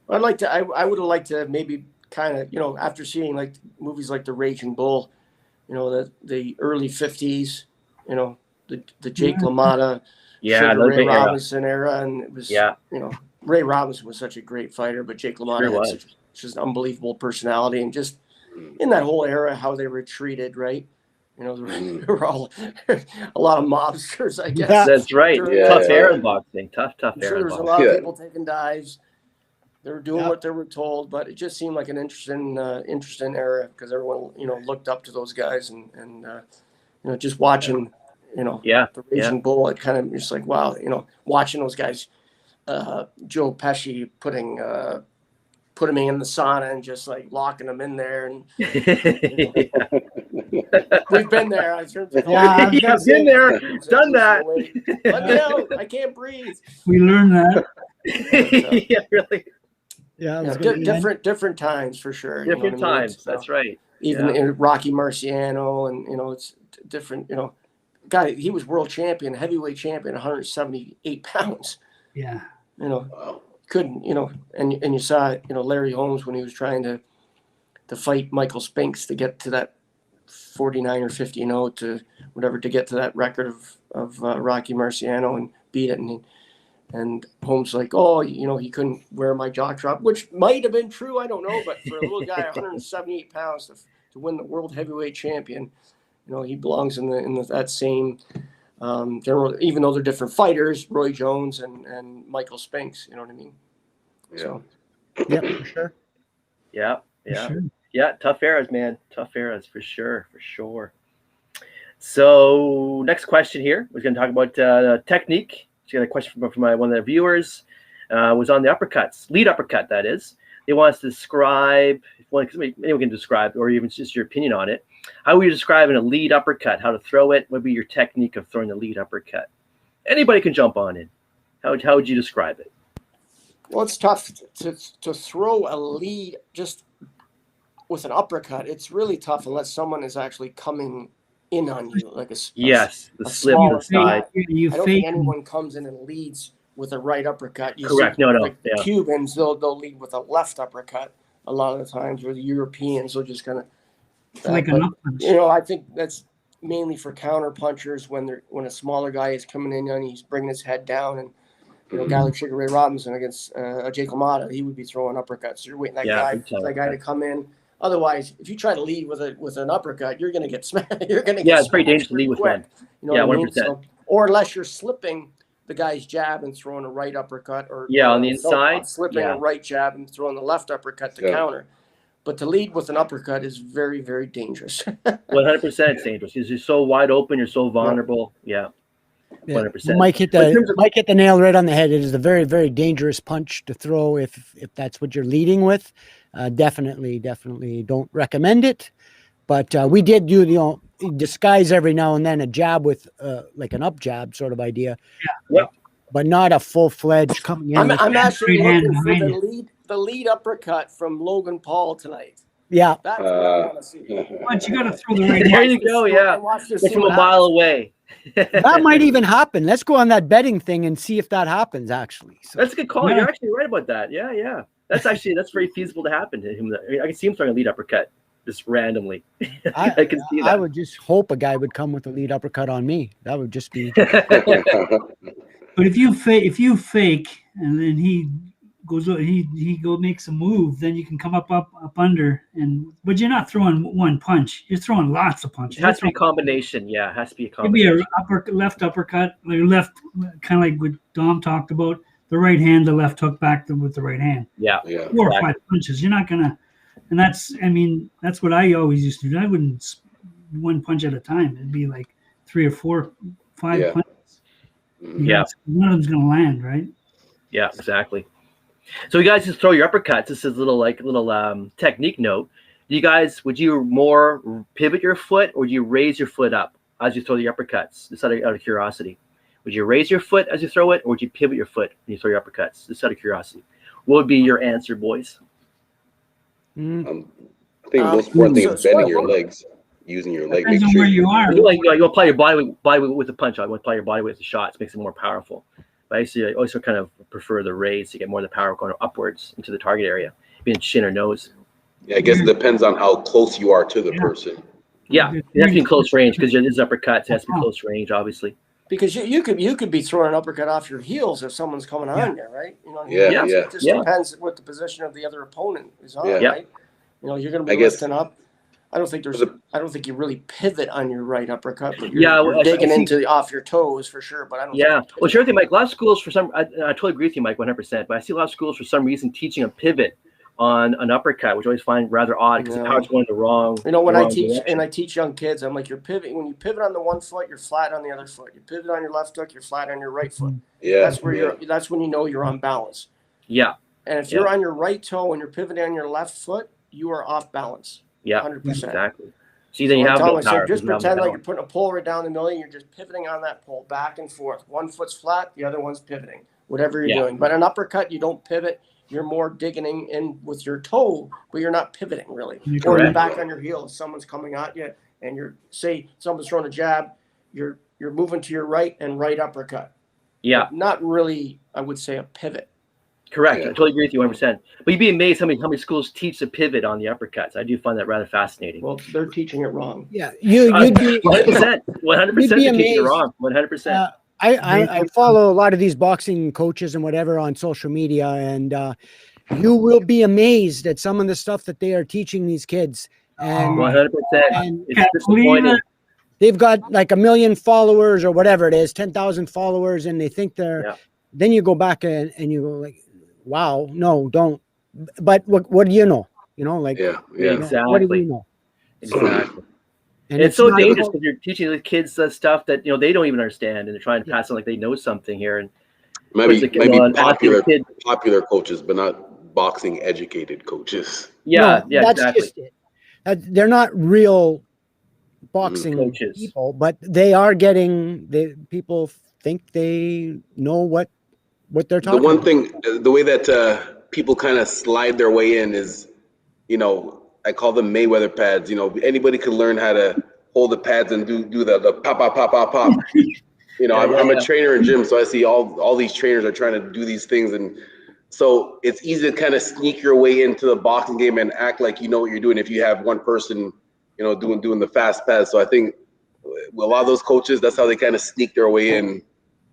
I'd like to. I would have liked to maybe kind of, after seeing like movies like The Raging Bull, the early '50s, the Jake LaMotta, Ray Robinson era, and it was Ray Robinson was such a great fighter, but Jake LaMotta had just an unbelievable personality, and just in that whole era how they were treated, right? There were all a lot of mobsters, I guess. That's right. Tough era in boxing. Tough era. There was a lot of people taking dives. They were doing what they were told, but it just seemed like an interesting era because everyone, looked up to those guys and just watching, the Raging Bull. It kind of just like, wow, watching those guys, Joe Pesci putting him in the sauna and just like locking him in there. And we've been there. I've been there, done that. Let me out. I can't breathe. We learned that. Yeah, really. Yeah, different times for sure. Different times. That's right. Even in Rocky Marciano, and it's different. Guy, he was world champion, heavyweight champion, 178 pounds. Yeah. Couldn't, and you saw, Larry Holmes when he was trying to fight Michael Spence to get to that 49 or 50 to whatever, to get to that record of Rocky Marciano and beat it. And Holmes like, he couldn't wear my jockstrap, which might have been true. I don't know. But for a little guy, 178 pounds to win the world heavyweight champion, he belongs in that same general, even though they're different fighters, Roy Jones and Michael Spence, you know what I mean? Yeah. So. Yeah, for sure. Yeah. Sure. Yeah, tough eras, man. Tough eras for sure. So next question here. We're going to talk about technique. She got a question from one of the viewers. Was on the uppercuts, lead uppercut, that is. They want us to describe, anyone can describe, or even just your opinion on it. How would you describe a lead uppercut? How to throw it? What would be your technique of throwing the lead uppercut? Anybody can jump on in. How would you describe it? Well, it's tough to throw a lead just with an uppercut. It's really tough unless someone is actually coming in on you, like the slip to the side. I don't think anyone comes in and leads with a right uppercut. Correct. The Cubans, they'll lead with a left uppercut a lot of the times, or the Europeans will just kind of like an up punch. I think that's mainly for counter punchers when a smaller guy is coming in and he's bringing his head down, and a guy like Sugar Ray Robinson against Jake LaMotta, he would be throwing uppercuts. So you're waiting that guy to come in. Otherwise, if you try to lead with an uppercut, you're going to get smacked. It's pretty dangerous to lead with one. 100%. So, or unless you're slipping the guy's jab and throwing a right uppercut, or on the inside, slipping a right jab and throwing the left uppercut to counter. But to lead with an uppercut is very, very dangerous. 100% it's dangerous because you're so wide open, you're so vulnerable. Yeah. 100%. Mike hit the nail right on the head. It is a very, very dangerous punch to throw if that's what you're leading with. Definitely don't recommend it. But we did do disguise every now and then a jab with like an up jab sort of idea. Yeah. But not a full-fledged coming in. I'm actually looking for the lead uppercut from Logan Paul tonight. Yeah. That's what I want to see. But you got to throw the right. There you go. Yeah. From a mile away. That might even happen. Let's go on that betting thing and see if that happens. Actually, that's a good call. You're actually right about that. Yeah. That's very feasible to happen to him. I can see him throwing a lead uppercut just randomly. I can see that. I would just hope a guy would come with a lead uppercut on me. That would just be. But if you fake and then he goes, he makes a move, then you can come up under, but you're not throwing one punch. You're throwing lots of punches. It has to be a combination. Yeah, it has to be a It combination. could be a left uppercut, like left, kind of like what Dom talked about. The right hand, the left hook back with the right hand. Yeah. 4 or 5 punches. You're not gonna, and that's what I always used to do. I wouldn't one punch at a time. It'd be like 3 or 4, 5 punches. Yeah. One of them's gonna land, right? Yeah, exactly. So you guys just throw your uppercuts. This is a little technique note. Would you more pivot your foot or do you raise your foot up as you throw the uppercuts? Just out of curiosity. Would you raise your foot as you throw it, or would you pivot your foot when you throw your uppercuts? Just out of curiosity. What would be your answer, boys? I think the most important thing is bending your legs, using your leg. Depends on where you are. You apply your body weight with the punch. I would apply your body weight with the shots. Makes it more powerful. But I also kind of prefer the raise to get more of the power going upwards into the target area, being chin or nose. Yeah, I guess it depends on how close you are to the person. Yeah, it has to be close range because it is uppercuts. It has to be close range, obviously. Because you could be throwing an uppercut off your heels if someone's coming on you, right? You know, it just depends what the position of the other opponent is on, right? You know, you're going to be lifting up. I don't think you really pivot on your right uppercut, but you're digging into off your toes for sure. But I don't. Yeah, well, sure thing, Mike. A lot of schools I totally agree with you, Mike, 100%. But I see a lot of schools for some reason teaching a pivot on an uppercut, which I always find rather odd because the power's going the wrong. You know, when I teach young kids, I'm like, you're pivoting. When you pivot on the one foot, you're flat on the other foot. You pivot on your left hook, you're flat on your right foot. Yeah, that's when you know you're on balance. Yeah. And if you're on your right toe and you're pivoting on your left foot, you are off balance. Yeah, 100%. Exactly. See, then you have no power. Just pretend like you're putting a pole right down the middle and you're just pivoting on that pole back and forth. One foot's flat, the other one's pivoting, whatever you're doing. But an uppercut, you don't pivot. You're more digging in with your toe, but you're not pivoting really. Or you're back on your heel if someone's coming at you and say someone's throwing a jab, you're moving to your right and right uppercut. Yeah. But not really, I would say, a pivot. Correct. I totally agree with you 100%. But you'd be amazed how many schools teach the pivot on the uppercuts. I do find that rather fascinating. Well, they're teaching it wrong. Yeah, you'd be 100%. 100% teaching it wrong. 100%. I follow a lot of these boxing coaches and whatever on social media, and you will be amazed at some of the stuff that they are teaching these kids. And 100%. It's disappointing. They've got like 1 million followers or whatever it is, 10,000 followers, and they think they're. Yeah. Then you go back and you go like, "Wow, no, don't." But what do you know? You know, like exactly. What do we know? Exactly. And it's so dangerous because you're teaching the kids stuff that they don't even understand, and they're trying to pass on like they know something here. And maybe popular coaches, but not boxing educated coaches. Yeah, that's exactly. just it. They're not real boxing coaches, people, but they are getting. People think they know what they're talking. The one thing, the way that people kind of slide their way in is, I call them Mayweather pads. Anybody could learn how to hold the pads and do the pop, pop, pop, pop, pop. I'm a trainer in gym, so I see all these trainers are trying to do these things, and so it's easy to kind of sneak your way into the boxing game and act like you know what you're doing if you have one person, doing the fast pads. So I think a lot of those coaches, that's how they kind of sneak their way in,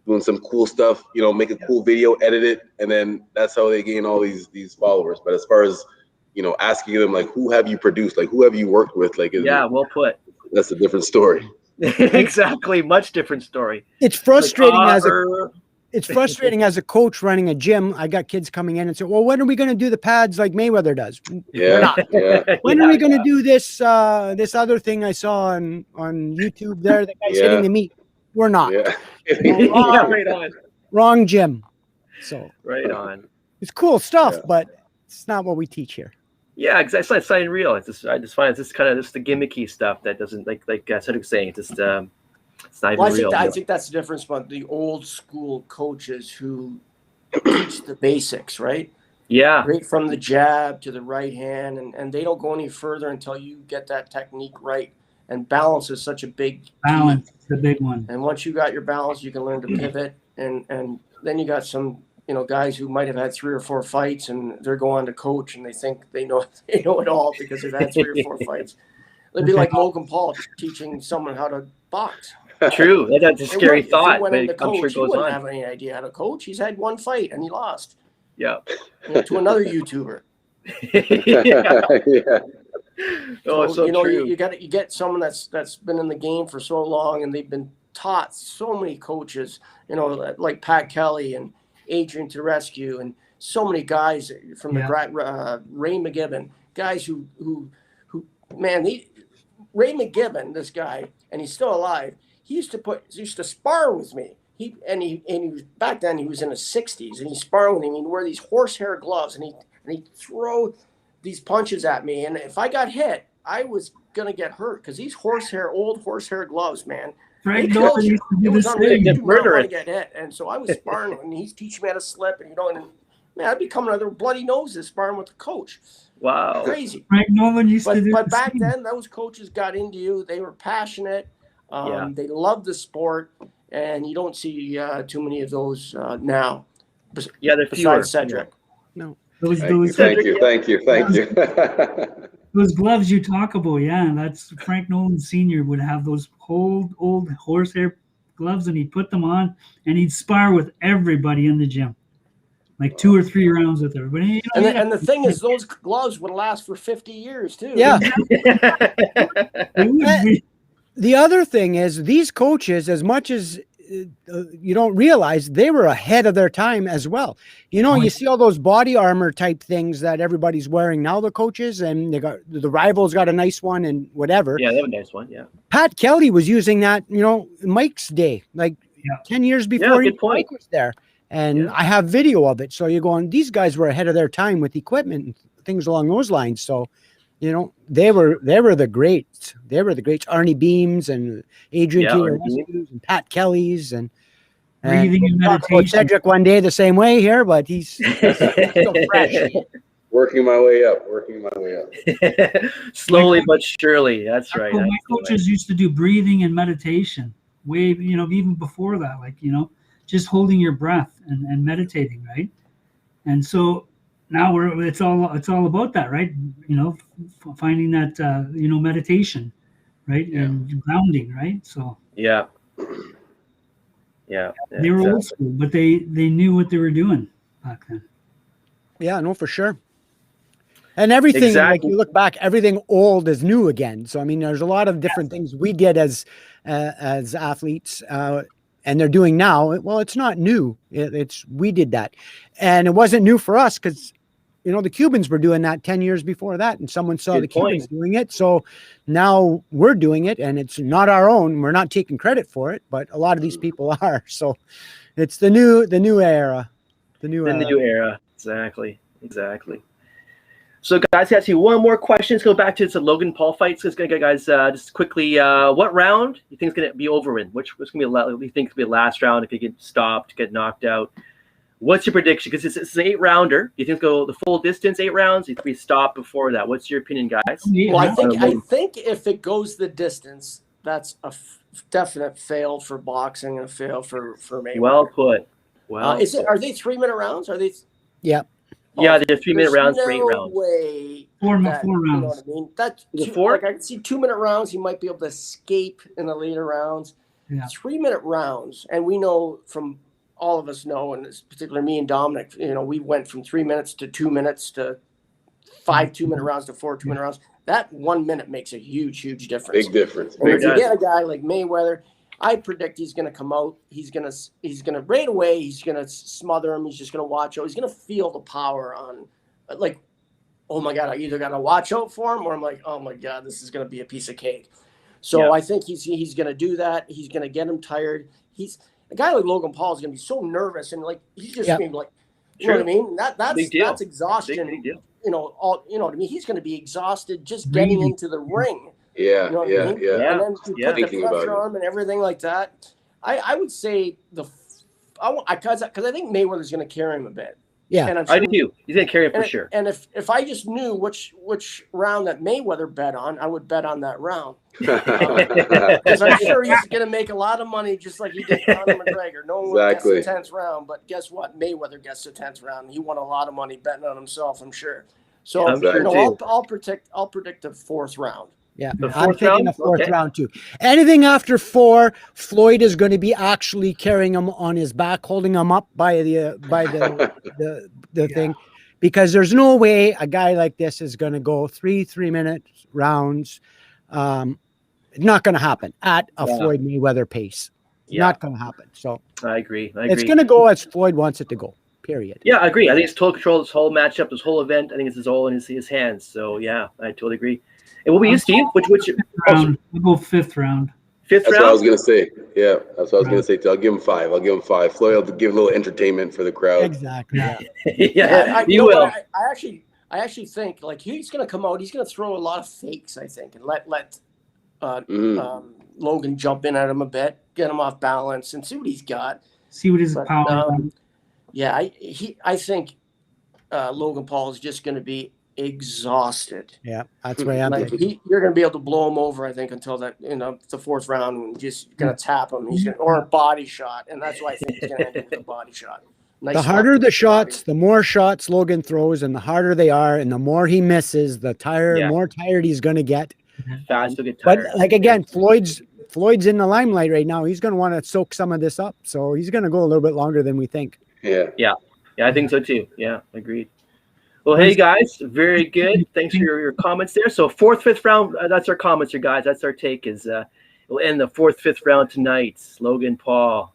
doing some cool stuff. Make a cool video, edit it, and then that's how they gain all these followers. But as far as asking them, like, who have you produced? Like, who have you worked with? Like, well put. That's a different story. Exactly. Much different story. It's frustrating as a coach running a gym. I got kids coming in and say, well, when are we going to do the pads like Mayweather does? When are we going to do this other thing I saw on YouTube there? The guy's hitting the meat. We're not. Right on. Wrong gym. So right on. It's cool stuff, but it's not what we teach here. Yeah, exactly. It's not real. I just find it's just kind of the gimmicky stuff that doesn't like Cedric was saying. It's just it's not even real. I think that's the difference about the old school coaches who teach the basics, right? Yeah. Right from the jab to the right hand, and they don't go any further until you get that technique right. And balance is such a big balance. It's a big one. And once you got your balance, you can learn to pivot, and then you got some guys who might have had 3 or 4 fights and they're going to coach and they think they know it all because they've had 3 or 4 fights. It'd be like Logan Paul teaching someone how to box. True. That's a scary thought, but I'm sure it goes on. He wouldn't have any idea how to coach. He's had 1 fight and he lost. Yeah. To another YouTuber. Oh, so true. You get someone that's been in the game for so long and they've been taught so many coaches, like Pat Kelly and Adrian to Rescue and so many guys from the Ray McGibbon, guys who man, Ray McGibbon, this guy, and he's still alive. He used to spar with me. He was back then he was in his 60s and he sparred with me. He'd wear these horsehair gloves and he'd throw these punches at me, and if I got hit, I was gonna get hurt because these old horsehair gloves, man, Frank Nolan used to do the same. You do not want to get hit. And so I was sparring, and he's teaching me how to slip, and and man, I'd be coming out there with bloody noses sparring with the coach. Wow. Crazy. Frank Nolan used to do But back then, those coaches got into you. They were passionate. They loved the sport, and you don't see too many of those now. Yeah, they're besides Cedric. No. Thank you. Those gloves you talk about, that's Frank Nolan Sr. would have those old horsehair gloves, and he'd put them on, and he'd spar with everybody in the gym, like 2 or 3 rounds with everybody. And the thing is, those gloves would last for 50 years too. Yeah. The other thing is, these coaches, as much as you don't realize, they were ahead of their time as well. You see all those body armor type things that everybody's wearing now, the coaches, and they got the Rivals got a nice one and whatever. Yeah, they have a nice one. Yeah. Pat Kelly was using that, Mike's day, like 10 years before Mike was there. And I have video of it. So you're going, these guys were ahead of their time with equipment and things along those lines. So, they were the greats. They were the greats. Arnie Beams and Adrian and Pat Kelly's and breathing and meditation. Cedric one day the same way here, but he's still fresh. Working my way up. Slowly but surely. That's right. My coaches used to do breathing and meditation even before that, just holding your breath and meditating, right? And so now it's all about that, right? Finding that meditation, right? And grounding, right? So yeah. They were old school, but they knew what they were doing back then. Yeah, no, for sure. And everything, like you look back, everything old is new again. So I mean, there's a lot of different things we did as athletes, and they're doing now. Well, it's not new. We did that, and it wasn't new for us because the Cubans were doing that 10 years before that, and someone saw the Cubans doing it. So now we're doing it, and it's not our own. We're not taking credit for it, but a lot of these people are. So it's the new era. The new era. Exactly. So, guys, I see one more question. Let's go back to the Logan Paul fight. So, guys, just quickly, what round you think is going to be over in? What's going to be you think is going to be the last round if you get stopped, get knocked out? What's your prediction? Because it's an 8-rounder. Do you think go the full distance, 8 rounds? You think we stop before that? What's your opinion, guys? Well, I think if it goes the distance, that's a definite fail for boxing and a fail for Mayweather. Well put. Are they 3-minute rounds? Are they? Yeah. Yeah, they're 3-minute rounds for 8 rounds. Way 4 rounds. You know what I mean? That's 4. Like I can see 2-minute rounds. He might be able to escape in the later rounds. Yeah. 3-minute rounds, and we know from all of us know, and particularly me and Dominic, we went from 3 minutes to 2 minutes to 5 2-minute rounds to 4 2-minute rounds. That 1 minute makes a huge difference. Big difference. And if you get a guy like Mayweather, I predict he's going to come out. He's going to right away. He's going to smother him. He's just going to watch out. He's going to feel the power on, like, oh my God, I either got to watch out for him, or I'm like, oh my God, this is going to be a piece of cake. So I think he's going to do that. He's going to get him tired. A guy like Logan Paul is going to be so nervous, and like he's just being like, you know what I mean? That's exhaustion. Big deal. You know what I mean? He's going to be exhausted just getting into the ring. Yeah, you know what I mean? yeah. And then you put the pressure on him and everything like that. I would say because I think Mayweather's going to carry him a bit. Yeah, and I do. He's going to carry him for sure. And if I just knew which round that Mayweather bet on, I would bet on that round. Because I'm sure he's going to make a lot of money just like he did Conor McGregor. No one gets the 10th round, but guess what? Mayweather gets the 10th round. He won a lot of money betting on himself, I'm sure. So I'll predict the 4th round. Yeah, I'm taking the 4th round too. Anything after 4, Floyd is going to be actually carrying him on his back, holding him up by the thing, because there's no way a guy like this is going to go 3-minute rounds. Not going to happen at a Floyd Mayweather pace. Not going to happen. So I agree. It's going to go as Floyd wants it to go. Period. Yeah, I agree. I think it's total control of this whole matchup, this whole event. I think it's all in his hands. So yeah, I totally agree. And what were you, Steve? Which round? We'll go 5th round. 5th round? That's what I was going to say. Yeah, that's what I was going to say too. I'll give him 5. Floyd will give a little entertainment for the crowd. Exactly. Yeah, you will. I actually think like he's going to come out. He's going to throw a lot of fakes, I think, and let Logan jump in at him a bit, get him off balance, and see what he's got. See what his power. Yeah, I think Logan Paul is just going to be exhausted. Yeah, that's why I'm thinking. You're going to be able to blow him over, I think, until that the fourth round, and just going to tap him. Or a body shot, and that's why I think he's going to end it with a body shot. Nice the harder the shots, the more shots Logan throws, and the harder they are, and the more he misses, the more tired he's going to get. Fast to get tired. But like again, Floyd's in the limelight right now. He's going to want to soak some of this up, so he's going to go a little bit longer than we think. Yeah, I think so too. Yeah, agreed. Well, hey guys, very good. Thanks for your comments there. So fourth, fifth round, that's our comments, you guys. That's our take. We'll end the fourth, fifth round tonight. Logan Paul,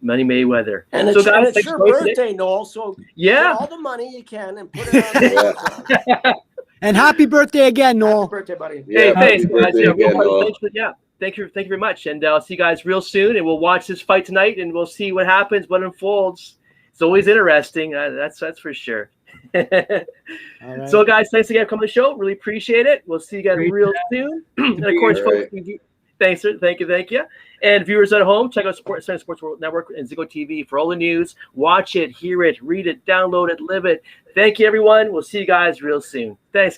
Money Mayweather. And it's your birthday, Noel. So get all the money you can and put it on. And happy birthday again, Noel. Happy birthday, buddy. Hey, thanks, guys. Thank you very much. And I'll see you guys real soon. And we'll watch this fight tonight, and we'll see what happens, what unfolds. It's always interesting. That's for sure. Right. So, guys, thanks again for coming to the show. Really appreciate it. We'll see you guys real soon. And of course, folks, thanks, sir. Thank you. And viewers at home, check out Sports World Network and Zingo TV for all the news. Watch it, hear it, read it, download it, live it. Thank you, everyone. We'll see you guys real soon. Thanks.